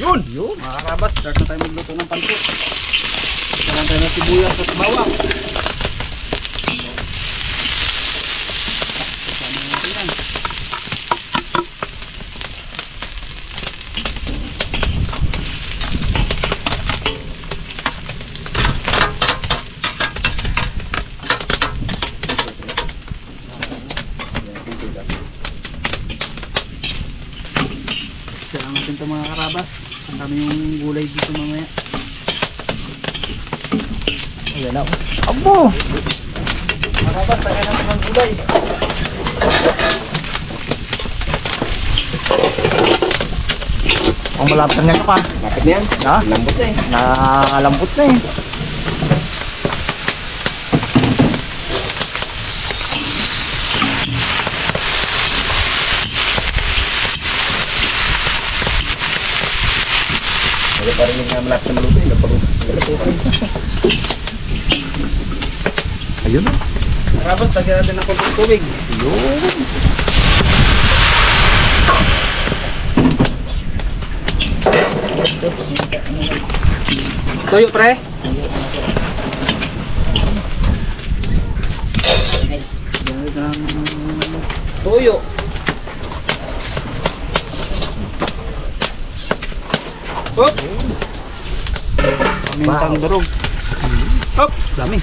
Yun! Yun! Mga karabas, start na tayo magluto ng pansit. Kailangan tayo ng sibuyas at bawang. Kasama natin yan. Sarang natin ito mga karabas. Ang dami yung gulay dito mamaya. Ayan ako. Abo! Karabas, tagay natin ang gulay. Ang malapit na ka pa. Lapit na yan? Ha? Lambot na eh. Nakalambot na eh. Wala pa rin yung malapit na maluto eh. Nagpaluto ka rin. Ayun na. Karabas, tagay natin ng konting tubig. Ayun. Toyo pre. Toyo. Hop. Mintang durog. Hop, dami.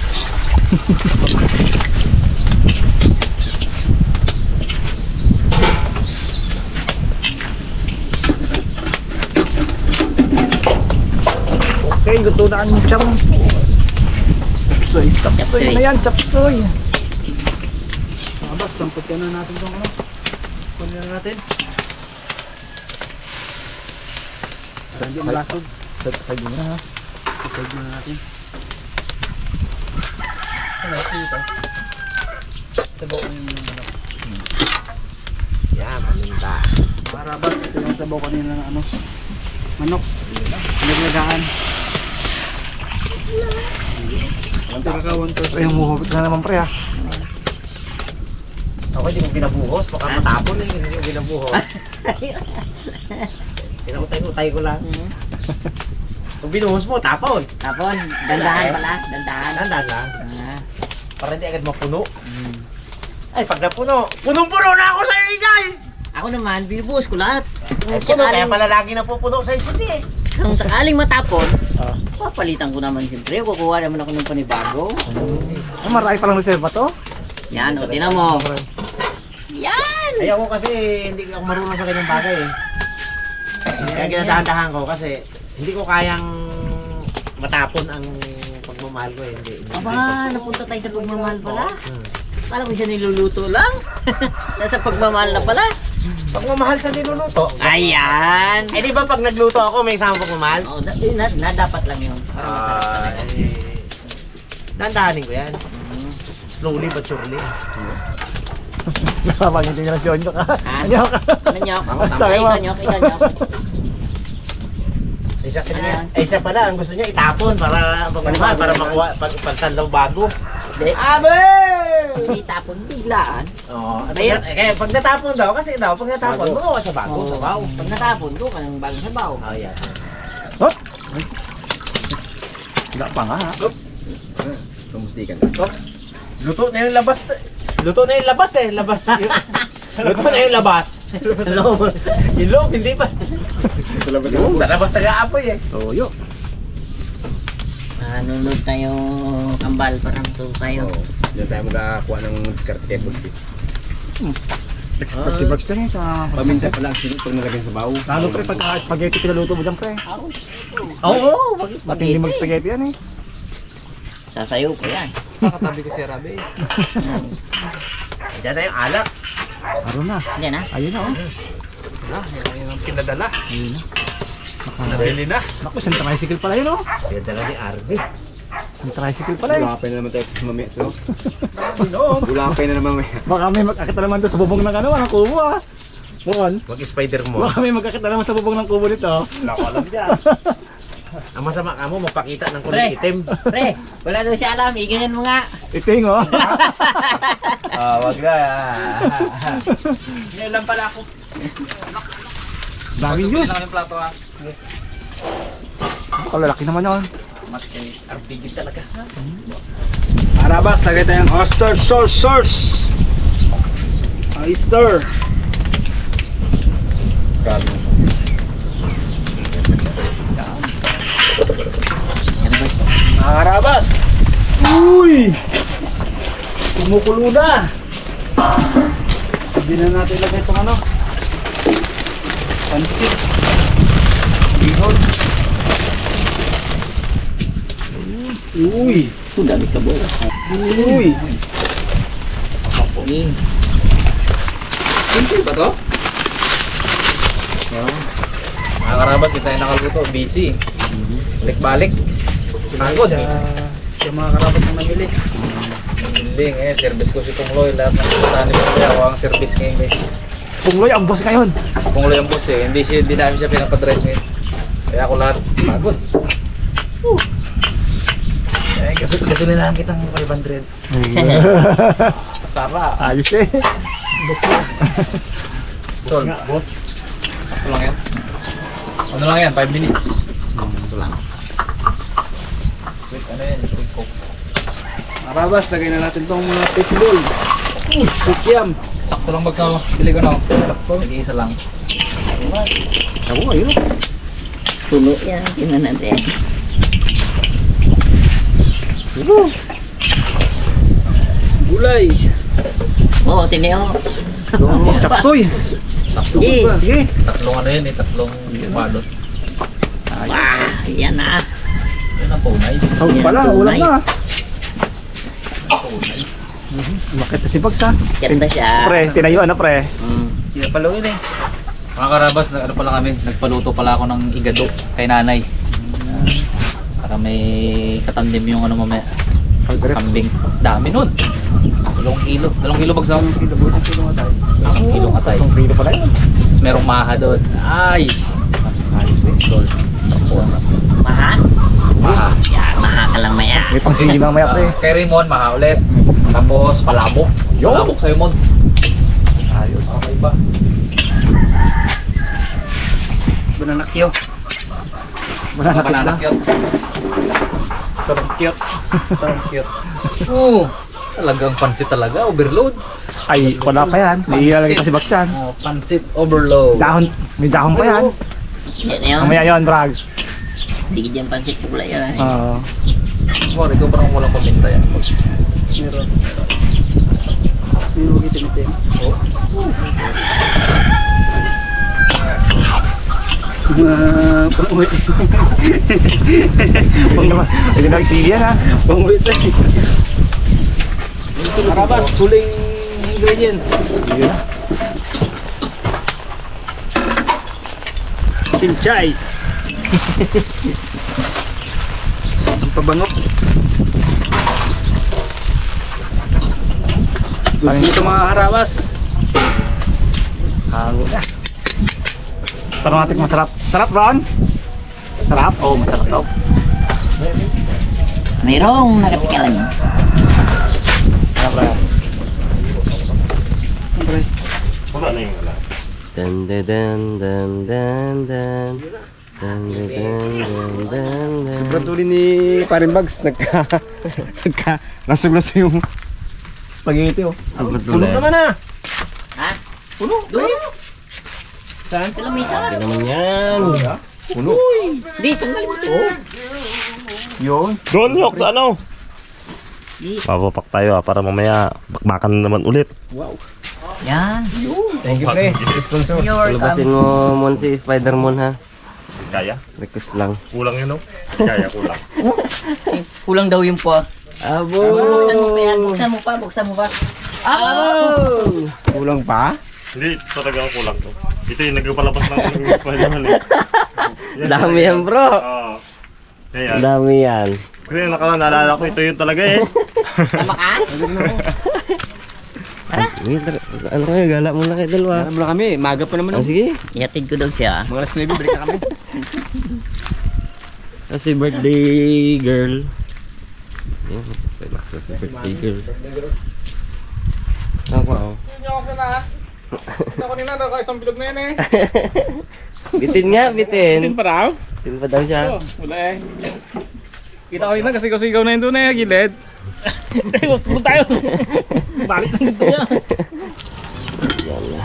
Okay, luto na ang cham. Chapsoy na yan, chapsoy. Abas, sampot ka na natin itong ano. Kunin na natin. Para hindi malasog. Sag na ha. Sag na natin. Ano ito? Sabaw ang manok. Yan, paminta. Para ba, ito yung sabaw kanina ng ano. Manok. Naglagaan. Walang pinakawan to. Ay, umuhubit na naman pre ha. Ako hindi mo binabuhos. Baka matapon eh. Hindi mo binabuhos. Pinakutay-utay ko lang. Kung binuhos mo, tapon. Tapon, dandahan pala, dandahan. Dandan lang. Ah. Para hindi agad mapuno. Ay, pag napuno, punong-puno na ako sa ingay! Ako naman, binubuhos ko lahat. Ay, puno, kaya pala lagi napupuno sa isip eh. Kung sakaling matapon, papalitan ko naman siyempre. Kukuha naman ako ng panibago. Ay, marami palang reserva to. Yan, o, tinan mo. Yan! Ay, ako kasi hindi ako marunong sa kanyang bagay eh. Kaya ginadahan-dahan ko kasi hindi ko kayang matapon ang pagmamahal ko eh. Hindi. Aba, napunta tayo sa pagmamahal pala. Kala ko siya niluluto lang. Nasa pagmamahal na pala. Pagmamahal sa niluluto. Ayan! Eh di ba pag nagluto ako may isang pagmamahal? Oh, dapat lang yun. Para masarap talaga. Dandahanin ko yan. Slowly but surely. Nakapagin din na si Onyo ka. Onyo ka. Ano nyo? Sabi mo. Ikaw nyo. Siya pala, ang gusto niya itapon para pagmamahal, para makuha, pagpalitan daw bago. Hindi. Abe! Kasi tapon biglaan. Oo. Kaya pag natapon daw, kasi daw, pag natapon, makuha siya bago. Sabaw. Pag natapon ko, kanang bagong sabaw. Oh, yan. Hop! Wala pa nga ha. Tumutikan na. Luto na yung labas. Luto na yung labas eh. Luto na yung labas. Yung loob, hindi pa. Sa labas nag-aapoy eh. Toyo. Nunod tayo kambal para matuto tayo. Diyan tayo magkakakuha ng diskarte kay Bugsik. Expert si Bugs din sa... Paminta pala ang sinip pag nalagyan sa bawo. Lalo pre, pagka spaghetti pinaluto mo dyan pre. Oo, Pati hindi mag-spaghetti yan eh. sasayo ko yan. Nakatabi ko si Rabi. Diyan na yung alak. Aron na. Yan ha? Ayun na oh. Yan ang pinadala. Ayun na. Nabili na. Naku, isang tricycle pala yun oh. Pinadala ni RV. Isang tricycle pala eh. Ulapay na naman tayo mamaya ito. Ulapay na naman mamaya. Baka may mag-akit na naman doon sa bubong ng ano, ng kubo ah. Mukhang. Mag-spider mo. Baka may mag-akit na naman sa bubong ng kubo nito. Wala ko alam dyan. Ang masama ka mo, mapakita ng kulay itim. Pre, wala daw siya alam. Iganyan mo nga. Iting oh. Wag na. Ngayon lang pala ako. Daming news. Pagsubitin ng plato ha. Kalalaki naman yun. Mas kay RPG talaga. Arabas, lagay tayong oyster sauce. Oyster. Grabe. Arabas. Uy! Kumukulo na. Hindi na natin ilagay itong ano. Pansit. Bihon. Uy! Ito dami sa bola. Uy! Simple ba to? Mga karabas, di tayo nakaluto. Busy. Balik-balik. Pagod. Yung mga karabas na namili. Hindi eh, service ko si Pungloy. Lahat ng pusahan ni Pungloy. Ako ang service ngayon guys. Pungloy ang boss ngayon. Pungloy ang boss eh. Hindi namin siya pinapadrive ngayon. Kaya ako lahat pagod. Eh, kasi nilahan kitang 500. Sarap. Ayos eh. Boss lang. Sol. Boss. Ito lang yan. Ano lang yan? 5 minutes. Ito lang. Wait, ano yan? Quick cook. Arabas, lagay na natin itong mga pitbull. Sukyam. Sakto lang magkama. Bili ko na. Sakto. Nag-iisa lang. Ako, ayun. Puno yan. Tingnan natin. Gulay. Oo, tineo. Chapsoy. Sige. Sige. Tatlong ano yan eh. Tatlong balot. Wah, yan na. Yun ang punay. Sound pala, Tunay. ulam na. Punay. Bakit na si Bags ha? Ganda siya. Pre, tinayuan na pre. Hindi na paluin eh. Mga karabas, ano pala kami, nagpaluto pala ako ng igado kay nanay. Para may katandim yung ano mamaya, kambing. Dami nun. 2 kilo. 2 kilo bagsaw. 1 kilo, 1 kilo nga tayo. 1 kilo atay. 1 kilo pala yun. Tapos merong maha doon. Ay! Ayos na isol. Tapos, Maha? maha. Yan, maha ka lang maya. May pangsili mamaya pre. Kay Raymond, maha ulit. Tapos, palabok. Yo! Palabok sa'yo, Mon. Ayos. Okay ba? Bananakyo. Bananakyo na. Bananakyot. Tarangkyot. Cute. Oo. Talagang pansit talaga. Overload. Ay, wala pa yan. Iilalagay pa si Bags yan. Oh, pansit overload. Dahon. May dahon pa yan. Yan yun. Mamaya yun, Brags. Hindi dyan pansit pula yan. Sorry, ito parang walang paminta yan. Meron. Meron itim-itim. Oh. Pang-uwi. Pang naman. Hindi na nagsili yan ha. Pang-uwi tayo. Arabas, huling ingredients. Yun na. Pinchay. Pabango. Gusto nito mga arabas. Halo na. Tanong natin kung masarap. Sarap, Ron? Sarap? Oo, masarap daw. Mayroong nakatikalan. Sarap, Ron. Siyempre. Wala na yung wala. Dan dan dan dan dan dan dan dan dan. Sobrang tuloy ni Paring Bags nasuglas yung spaghetti oh. Sobrang Puno naman ah. Ha? Puno. Doon? Saan? Ito lang may isa. Hindi naman yan. Puno. Dito nga ito. Yun. Doon yok sa ano? Papapak tayo para mamaya bakbakan naman ulit. Wow. Yan. Thank you pre. Sponsor. You're Lubasin mo mon si Spider-Man ha. Kaya? Request lang. Kulang yun, no? Kaya, kulang. Kulang daw yung pa. Abo. Buksan mo pa yan. Buksan mo pa. Kulang pa? Hindi, talaga kulang to. Ito yung nagpalabas ng Spider-Man eh. Dami yan bro. Oo. Kaya, Dami yan. kasi nakaraan naalala ko, ito yun talaga eh. Tama ka? Ano kayo, gala muna kayo dalawa. Alam mo na kami, maga pa naman. Oh, sige. Ihatid ko daw siya. Mga alas 9, balik na kami. Kasi birthday girl. Yan, relax na si birthday girl. Ako. Hindi ako sila ha. Ito ko nila, isang bilog na yan eh. Bitin nga, bitin. Tin pa raw? Bitin pa daw siya. Wala eh. Kita ko rin na kasi sigaw na yun doon eh, gilid. Tulog tayo. Balik na dito niya. Yan na.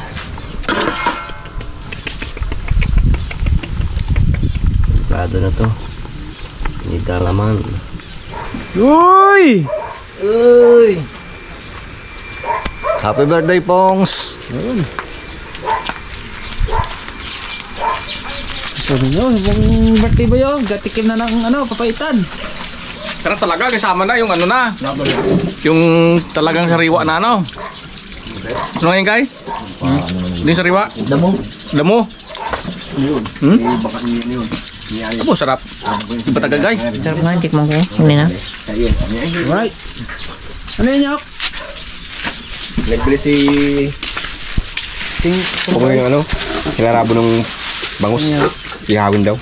Delikado na to. Hindi dalaman. Uy! Uy! Happy birthday, Pongs! Sabi nyo, yung birthday ba yun? Gatikim na ng papaitan. Pero talaga, kasama na yung ano na. Yung talagang sariwa na ano. Ano ngayon kay? Hindi yung sariwa? Damo. Damo? Hmm? Baka yun. Abo, sarap. Hindi pa tagagay. Sarap nga, tikman ko. Hindi na. Alright. Ano yun, Nyok? Nagbili si... Kung yung ano, kilarabo ng bangus. Ihawin daw.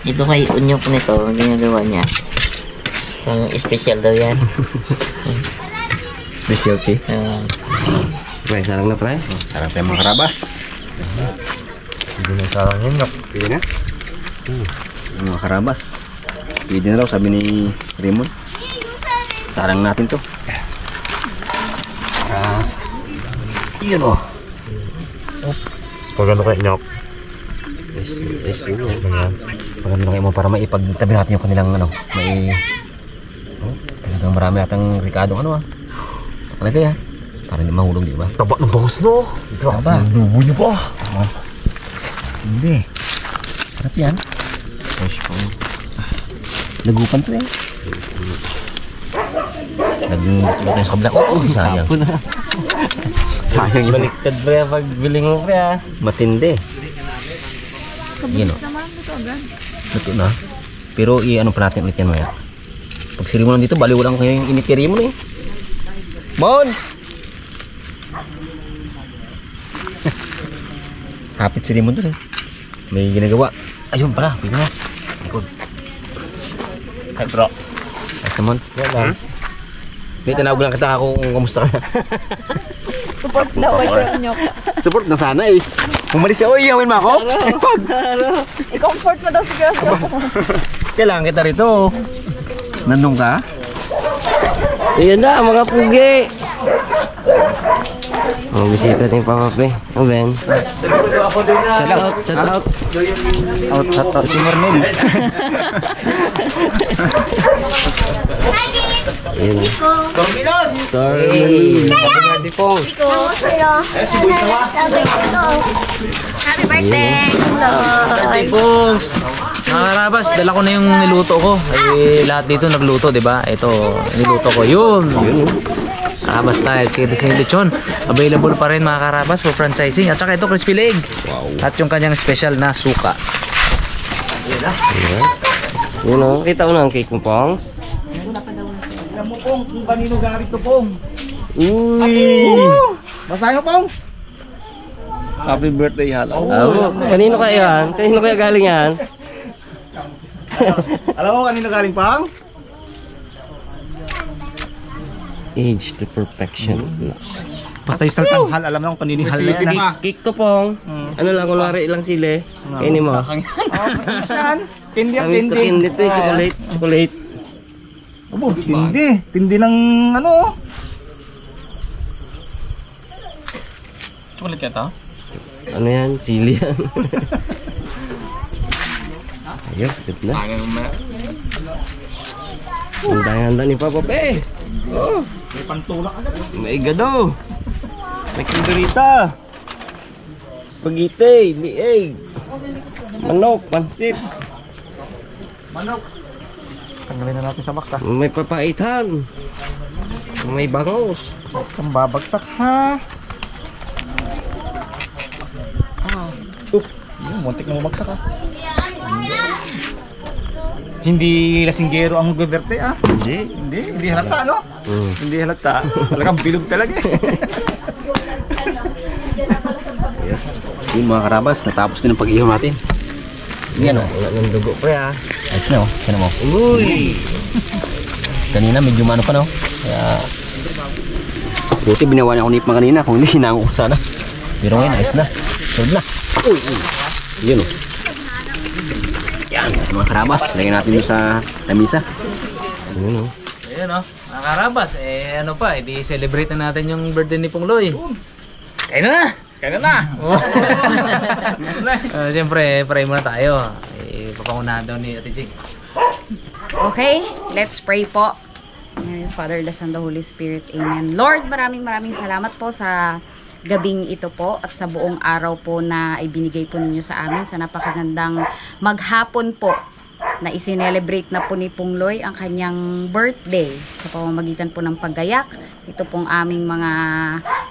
Ito kay Unyok nito, ang ginagawa niya. Ang special daw yan. Specialty. Pre, sarang na pre. Sarang tayo mga karabas. Hindi na sarang yun. Pwede na? Mga karabas. Pwede na raw, sabi ni Raymond. Sarang natin to. Iyan o. Pag ano kayo nyok. Maganda kayo mo para maipagtabi natin yung kanilang ano. Talagang marami natang rikadong ano ah. Talaga yan. Para hindi mahulog, di ba? Taba ng bangus no. Taba. Lubo niyo pa. Hindi. Sarap yan. Fresh pa. Lagupan to eh. Nagluto tayo sa kabila. Oh, sayang. Sayang yun. Baliktad pre, pag biling mo pre ha. Matindi. Yan o. Luto na. Pero i-ano pa natin ulit yan maya. Pag siri mo lang dito, baliw lang kayo yung initiri mo na eh. Mon! Hapit siri mo dun eh. May ginagawa. Ayun pala, pwede na. Good. Hey bro. Ayos naman. Yan. May tinawag lang kita kung kamusta ka na. Support daw kayo Unyok. Support na sana eh. Umalis ka, uy, iawin mo ako? I-comfort mo daw si Kuya. Kailangan kita rito. Nandun ka? Ayan na, mga pugi. Mga bisita ni Papa Pe. Ang Ben. Shout out, shout out. Out si Marnel. Ayan na. Torminos! Story. Happy birthday! Birthday Pongs! Mga karabas, dala ko na yung niluto ko. Eh, lahat dito nagluto, di ba? Ito, niluto ko. Yun! Karabas style, chicken sa lechon. Available pa rin mga karabas for franchising. At saka ito, crispy leg. At yung kanyang special na suka. Yun o, kita mo na ang cake mo, Pongs. Alam mo Pong, kung kanino garit to Pong. Uy! Basahin mo Pong! Happy birthday halo. Kanino kaya yan? Kanino kaya galing yan? Alam mo kanino galing Pong? Age to perfection. Basta yung saltang hal, alam mo kung kanino hal na yan. Cake to, Pong. Ano lang, kunwari ilang sili. Kainin mo. Tindi ang Tamis to tindi. candy to, chocolate. Chocolate. Abo, tindi. Tindi ng ano. Chocolate kaya to? Ano yan? Sili yan. Ayos, good na. Ang handa ni Papa Pe. Oh, May pantulak agad. may gado. May kaldurita. Spaghetti, lieg. Manok, pansit. Tanggalin na natin sa box ha. May papaitan. May bangos. Kang babagsak ha. Muntik na bumagsak ha. Hindi lasinggero ang beberte ah. Hindi halata no? Hindi halata. Talagang bilog talaga eh. Yung mga karabas, natapos din ang pag-ihaw natin. Yan o. Wala ng dugo pre ha. Ayos na o. Yan mo. Uy! Kanina medyo mano pa no. Kaya Buti binawa niya ako ni kanina, kung hindi hinango ko sana. Pero ngayon, ayos na. Sunod na. Uy, uy. Yun o. Yan, mga karabas. Lagyan natin doon sa lamisa. Yun o. Ayun o, mga karabas. Ano pa, celebrate na natin yung birthday ni Pungloy. Kain na! Kaya na! Siyempre, pray muna tayo. Papangunahan daw ni Ate Jig. Okay, let's pray po. In the name of the Father, the Son, the Holy Spirit. Amen. Lord, maraming salamat po sa gabing ito po at sa buong araw po na ibinigay po ninyo sa amin sa napakagandang maghapon po na isinelebrate na po ni Pungloy ang kanyang birthday sa pamamagitan po ng paggayak. Ito pong aming mga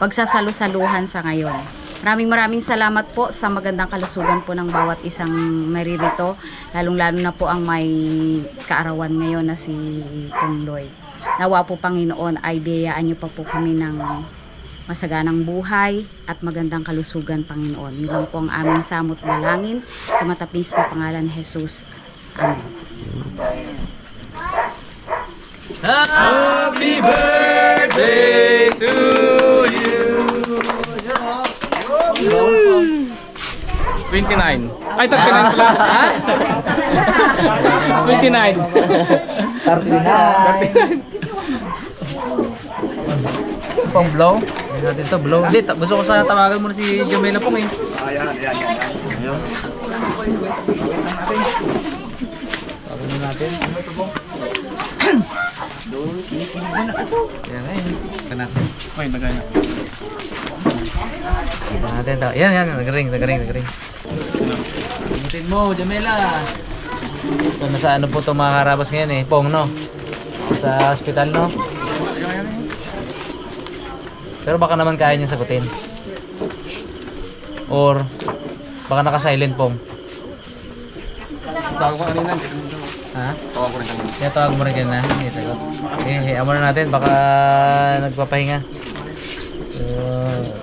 pagsasalusaluhan sa ngayon. Maraming salamat po sa magandang kalusugan po ng bawat isang naririto, lalong-lalo na po ang may kaarawan ngayon na si Pungloy. Nawa po Panginoon ay biyayaan niyo pa po kami ng masaganang buhay at magandang kalusugan, Panginoon. Yun lang po ang aming samot dalangin sa matapis na pangalan ni Jesus. Amen. Happy birthday to you. 29. Ay, 39 pala. Ha? 29. 39. Pang blow. Hindi natin to blow. Hindi, gusto ko sana tawagan mo na si Jamela po ngayon. Tawagan natin. Yan ngayon. Ika natin. Ay, nagay na. Ika natin. Yan. Nagaring. Pagmutin mo, Jamela. So, nasa ano po itong mga karabas ngayon eh. Pong, no? Sa hospital, no? Pero baka naman kaya niya sagutin. Or baka naka-silent Pong. Tawag ko kanina. Ha? Tawag ko rin kanina. Kaya tawag mo rin kanina. Hindi sagot. Okay, amo na natin. Baka nagpapahinga.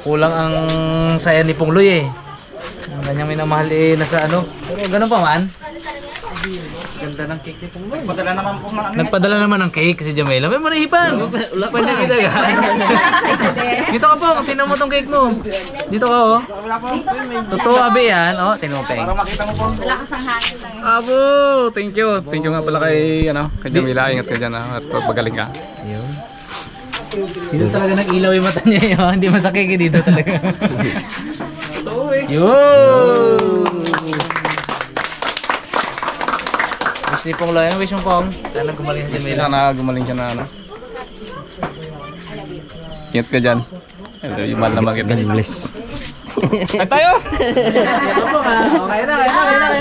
Kulang ang saya ni Pungloy eh. Ang kanyang minamahal eh nasa ano. Pero ganun pa man. Ganda ng cake ni Pungloy. Padala naman po ng Nagpadala naman ng cake si Jamela. May manahipan. Wala pa niya bidagan. Dito ka po. Tingnan mo tong cake mo. Dito ka oh. Totoo abi yan. Oh, tingnan mo peng. Para makita mo po. Wala ka sang hangin lang. Abo, thank you. Thank you nga pala kay kay Jamila. Ingat ka diyan at pagaling ka. Yun. Dito talaga nag-ilaw yung mata niya yun. Hindi masakiki dito talaga. Totoo eh. Yun! Wish ni Pong Loy. Ano wish mo Pong? Sana gumaling si Jamila. Sana gumaling siya na ano. Ingat ka dyan. Ito yung mahal na makita. God bless. Ay tayo! Okay na.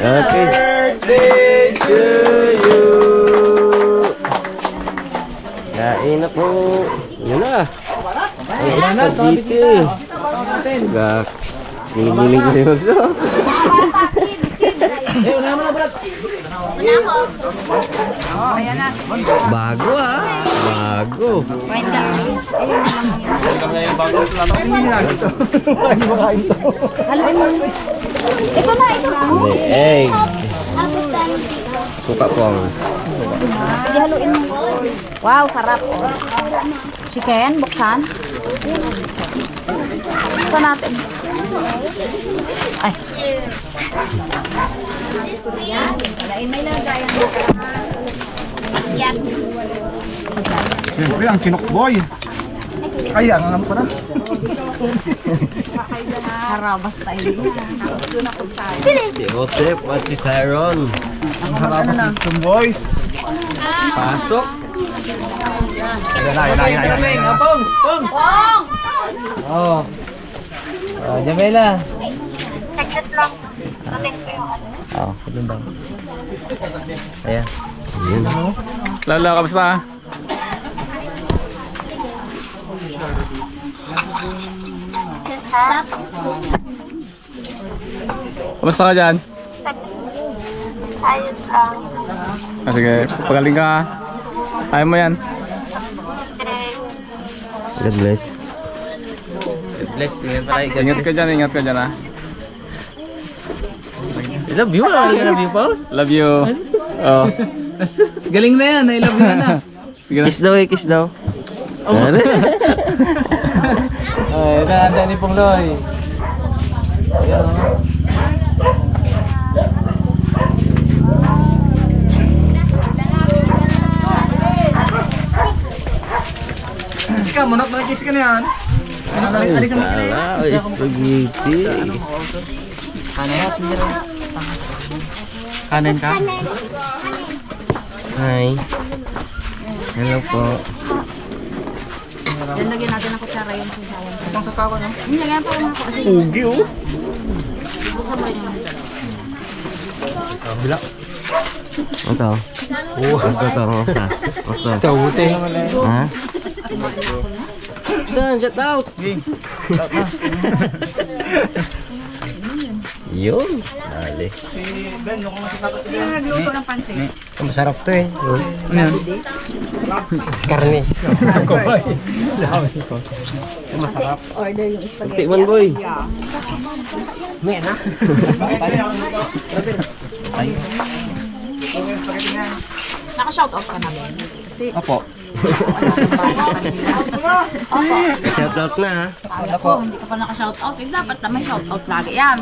Okay. Birthday to you! Kain na po. Yun na. Ayun na, ito bisita. Natin. Giling-giling ko rin ito. Unahan mo na Brad. Bago ah. Bago. The egg. Suka pong. Sige, haluin mo. Wow, sarap. Chicken, buksan. Buksan natin. Ay. May lagayan. Yan. Siyempre ang kinokboy. Kaya nga naman pala. Harabas tayo. Si Otep at si Tyron. Harapos ng boys. Pasok. Yan. Peng, Pong! Oh. Jamela. Oh, doon daw. Ayan. Lala, kamusta? Kamusta ka dyan? Ayos lang. Sige, pagaling ka. Ayaw mo yan. God bless. Bless. Ingat ka dyan ah. I love you. I love you, Paul. Love you. Oh. Galing na yan. I love you na. Sige na. Kiss daw eh, kiss daw. Nagkakanta ni Pongloy. Ayan o. Ka, manok na kiss ka na yan. Ay, sala. Ay, spaghetti. Kanin ka? Hi. Hello po. Yan, lagyan natin ng kutsara yung sasawan. Itong sasawa na. Lagyan pa ako kasi. Ugi oh. Bila. Ito. Basta to, basta. Basta. Ito, buti. Ha? Saan? Shout out! Yun. Dali. Nagluto ng pansit. Masarap to eh. Ano yan? Karne. Masarap. Order yung spaghetti. Tikman boy. May na. Naka-shoutout ka namin. Kasi Opo. Shout out na ha. ako, hindi ka pa naka-shoutout. Eh, dapat na may shoutout lagi. Yan.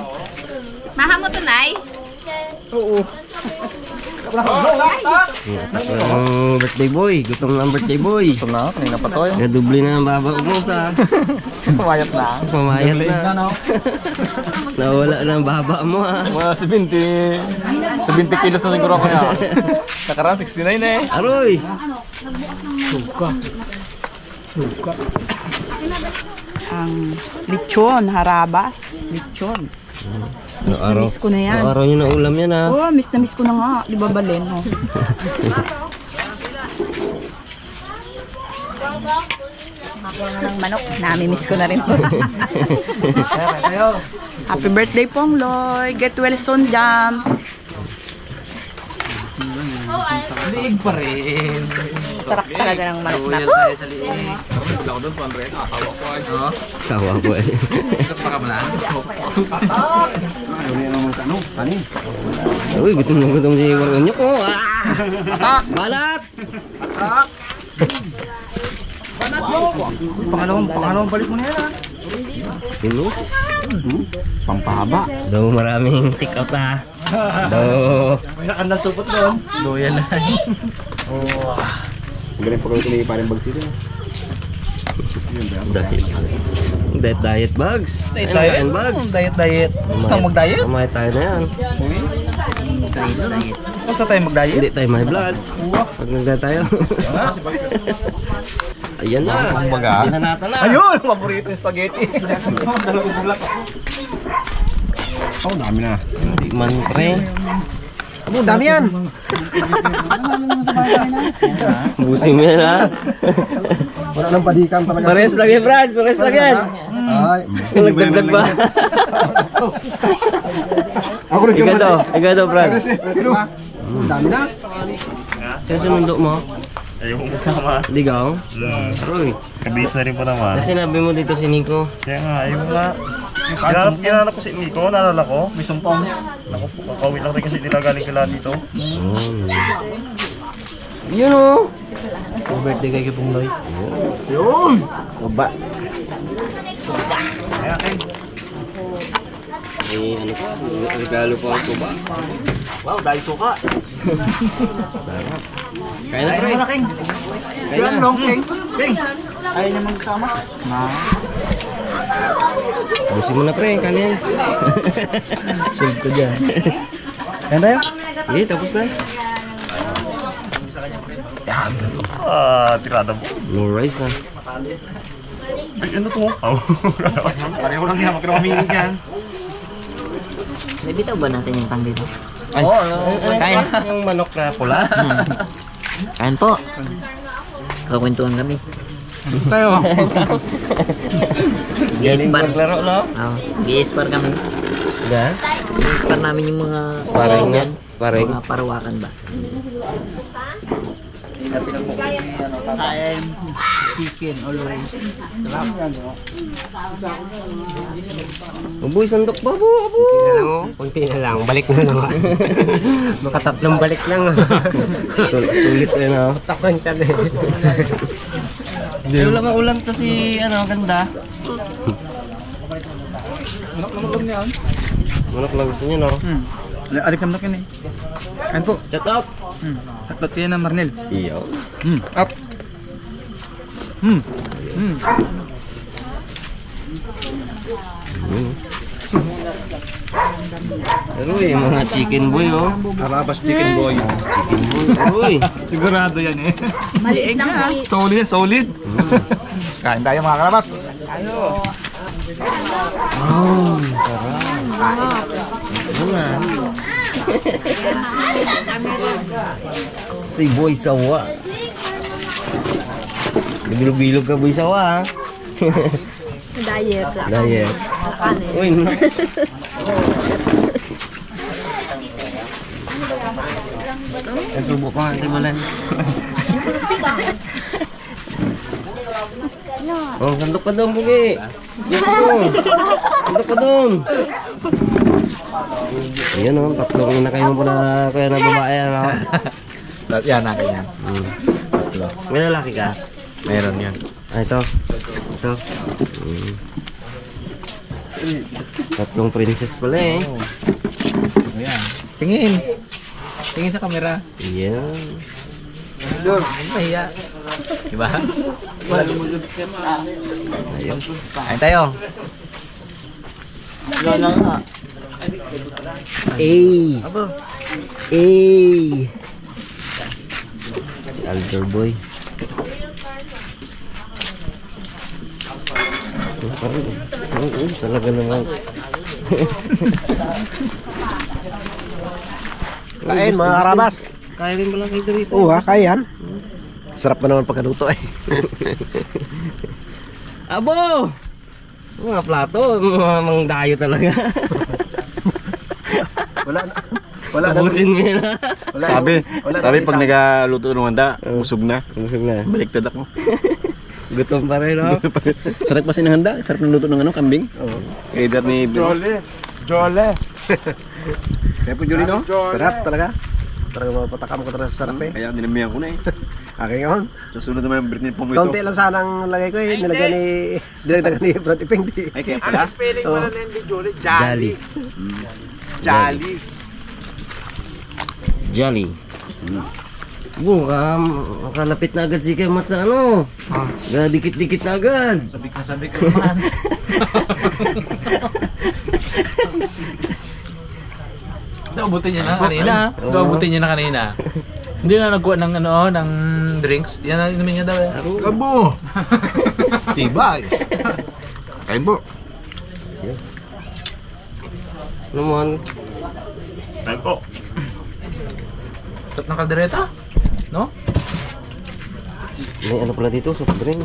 Maha mo to, Nay? Ang birthday boy. Gutom na ang birthday boy. Ito na, kanina pa to eh. Nadubli na ang baba mo sa. Mayat na. Mamayat na. no? Nawala na ang baba mo ha. Mga 70 kilos na siguro ako yan. Nakaraan 69 eh. Aroy! Ang lechon, harabas, lechon. Miss na miss ko na yan. Araw nyo na ulam yan ha. Oh, miss na miss ko na nga. Di ba Balen? Oh. Ng manok. Nami-miss ko na rin po. Happy birthday pong Loy. Get well soon, Jam. Liig pa rin. Sarap talaga ng manok na Royal to. tayo sa liig. Bila ko doon, 200. Nakasawa ko ay. Sawa ko eh. Ito pa ka ba na? Uy, gutom na gutom si Wargonyo ko. Ah! Balat! Pangalawang balik mo na yan ha. Pino? Pampahaba. Daw maraming take out ha. Daw. May nakandang supot doon. Loyal na. Galing pa kayo ito ni Paring Bags ito. Diet bags. Diet? Bags. Diet. Basta mag-diet? Kumain tayo na yan. Basta tayo mag-diet? Hindi tayo may blood. Pag nagda tayo. Ayan na. Hinanatan na. Ayun! Paborito yung spaghetti. Dalawang bulak. Oh, dami na. Tikman pre. Abo, dami yan! Busin mo yan ha. Wala nang padikan talaga. Pares lagi Brad. Pares lagi. Ay, Walang dagdag ba? ako rin Ikaw daw Brad. Dami na. Kaya sinundo mo? Ayaw mo kasama. Ligaw? Aroy. Kabis na rin po naman. At sinabi mo dito si Nico. Kaya nga, ayaw mo nga. Ginanap ko si Nico, naalala ko. May sumpong. Naku, kakawin lang rin kasi nila galing kila dito. Yun o. Birthday kay Pongloy. Baba. May ano pa? Regalo pa ako ba? Wow, dahil suka. Kaya na pre. King. Kaya na. King. Ayaw niya magsama. Busin mo na pre. Kanya yan. Save ko dyan. Yan tayo? Eh, tapos na. Tirada mo. No rice ha. Ay, ano to? Pareho lang yan, magkakaminig yan. Nabitaw ba natin yung tang dito? Oo, Kaya yung manok na pula. Kain po. Kakwentuhan kami. tayo. Galing maglaro no? Oo. BS-par kami. Ga? BS-par namin yung mga Sparring yan. Sparring. mga parawakan ba? Chicken, always. Uboy, sandok ba? Abo! Kunti na lang, balik na naman. Makatatlong balik lang. Sulit eh no? Takon ka din. Pero lang ulam to si ano, ganda. Manok lang gusto niyo, no? Alik naman yun eh. Kain po. Chat up! Tatlot kayo ng Marnel. Iyo. Up. Pero yung mga chicken boy, oh. Arabas chicken boy. Chicken boy. Uy! Sigurado yan eh. Maliit lang si... Solid, solid. Kain tayo mga karabas. Si Boy Sawa. Bilog-bilog ka, Boy Sawa, ha? Diet lang. Diet. Uy, nuts. Subo pa nga, tibulan. Oh, sandok ka doon, Bugi. Sandok ka doon. Ayan, oh, tatlong na kayo pala kaya na babae, ano? Yan, nakin yan. May lalaki ka? Meron yan. Ah, ito. Ito. Tatlong princess pala eh. Ayan. Tingin. Tingin sa camera. Ayan. Mahiya. Diba? Ayun. Kain tayo. Ay! Ay! Si Alder Boy. Talaga naman. Kain mga karabas. Kaya rin pala kayo dito. Oo ha, kaya yan. Sarap pa naman pagkaluto eh. Abo! Mga plato, mga mangdayo talaga. Wala na. Wala na. Tapusin mo yun, ha? Sabi pag nagaluto ng handa, busog na. Busog na. Baliktad ako. Gutom pa rin, no? Sarap kasi ng handa. Sarap ng luto ng kambing. Oo. Either ni... Jole. Kaya po Julie no? Sarap talaga. Talaga mapatakam ko talaga sa sarap eh. Kaya dinamihan ko na eh. Okay yun. Sa sunod naman yung Britney Pong ito. Konti lang sanang lagay ko eh. Nilagyan ni... Dinagdagan ni Brad Ipeng. Ay, kaya pala. Spelling pala na hindi Jole. Jolly. Jolly. Jolly. Makalapit na agad si Kemat sa ano. Dikit-dikit na agad. Sabik ka naman. Abutin niya na kanina. Abutin niya na kanina. Hindi na nagkuha ng ng drinks. Yan ang inumin niya daw eh. Kabo! Tibay! Kain po. Naman. Kain po. Tat ng kaldereta. No? May ano pala dito, soft drink.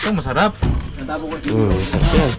Ito masarap. Sarap yan.